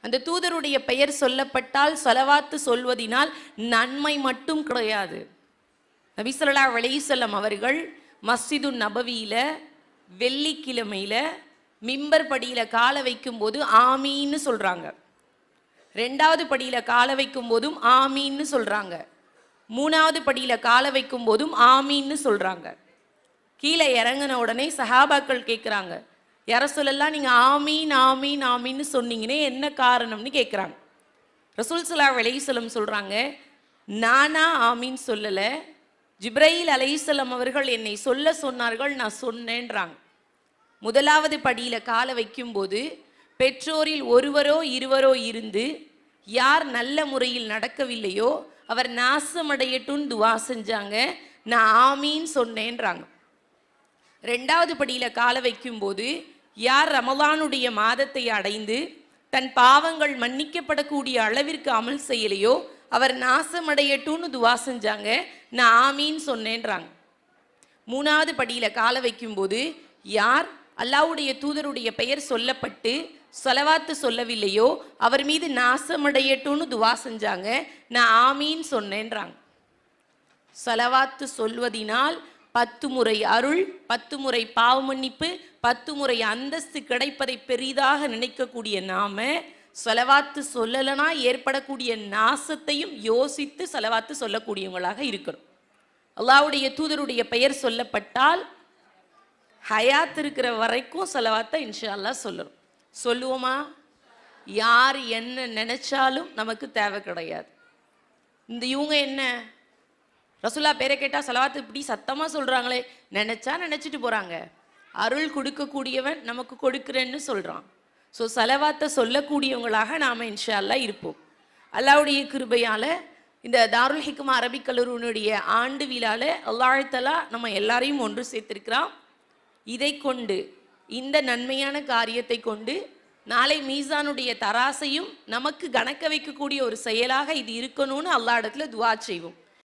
அந்த தூதருடைய பெயர் சொல்லப்பட்டால் ஸலவாத்து சொல்வதினால் நன்மை மட்டும் கிடையாது. நபி ஸல்லல்லாஹு அலைஹி வஸல்லம் அவர்கள் மஸ்ஜிது நபவியில வெள்ளிக்கிழமையில மிம்பர் படியில கால வைக்கும் போது ஆமீன்னு சொல்றாங்க. 2வது படியில கால வைக்கும் போதும் ஆமீன்னு சொல்றாங்க. 3வது படியில கால வைக்கும் போதும் ஆமீன்னு சொல்றாங்க. கீழே இறங்கின உடனே சஹாபாக்கள் கேட்குறாங்க, யா ரசூலல்லாஹ் நீங்க ஆமீன் ஆமீன் ஆமீன்னு சொன்னீங்கன்னே என்ன காரணம்னு கேட்குறாங்க. ரசூல் ஸல்லல்லாஹு அலைஹி வஸல்லம் சொல்றாங்க, நானா ஆமீன் சொல்லலை, ஜிப்ரையில் அலைஹிஸ்ஸலாம் அவர்கள் என்னை சொல்ல சொன்னார்கள், நான் சொன்னேன்றாங்க. 1வது படியில கால வைக்கும்போது பெற்றோரில் ஒருவரோ இருவரோ இருந்து யார் நல்ல முறையில் நடக்கவில்லையோ அவர் நாசமடையட்டுன்னு துவா செஞ்சாங்க, நான் ஆமீன் சொன்னேன்றாங்க. 2வது படியில கால வைக்கும்போது யார் ரமலானுடைய மாதத்தை அடைந்து தன் பாவங்கள் மன்னிக்கப்படக்கூடிய அளவிற்கு அமல் செய்யலையோ அவர் நாசமடையட்டும்னு துவா செஞ்சாங்க, நான் ஆமீன் சொன்னேன்றாங்க. 3வது படியில கால வைக்கும்போது யார் அல்லாஹ்வுடைய தூதருடைய பெயர் சொல்லப்பட்டு ஸலவாத்து சொல்லவில்லையோ அவர் மீது நாசமடையட்டும்னு துவா செஞ்சாங்க, நான் ஆமீன் சொன்னேன்றாங்க. ஸலவாத்து சொல்வதினால் 10 முறை அருள், 10 முறை பாவ மன்னிப்பு, 10 முறை அந்தஸ்து கிடைப்பதை பெரிதாக நினைக்கக்கூடிய நாம ஸலவாத்து சொல்லலைனா ஏற்படக்கூடிய நாசத்தையும் யோசித்து ஸலவாத்து சொல்லக்கூடியவங்களாக இருக்கணும். அல்லாஹ்வுடைய தூதருடைய பெயர் சொல்லப்பட்டால் ஹயாத் இருக்கிற வரைக்கும் ஸலவாத்தை இன்ஷா அல்லாஹ் சொல்லணும். சொல்லுவோமா? யார் என்ன நினைச்சாலும் நமக்கு தேவை கிடையாது. இவங்க என்ன ரசூலா பேரை கேட்டால் ஸலவாத்து இப்படி சத்தமாக சொல்கிறாங்களே, நினச்சா நினச்சிட்டு போகிறாங்க. அருள் கொடுக்கக்கூடியவன் நமக்கு கொடுக்குறேன்னு சொல்கிறான். ஸோ ஸலவாத்தை சொல்லக்கூடியவங்களாக நாம் இன்ஷா அல்லாஹ் இருப்போம். அல்லாஹ்வுடைய கிருபையால் இந்த தாருல் ஹிக்மா அரபிக் கல்லூரியினுடைய ஆண்டு விழாவில் அல்லாஹ் தஆலா நம்ம எல்லாரையும் ஒன்று சேர்த்திருக்கிறான். இதை கொண்டு, இந்த நன்மையான காரியத்தை கொண்டு நாளை மீசானுடைய தராசையும் நமக்கு கணக்க வைக்கக்கூடிய ஒரு செயலாக இது இருக்கணும்னு அல்லாஹ் இடத்துல துஆ செய்வோம்.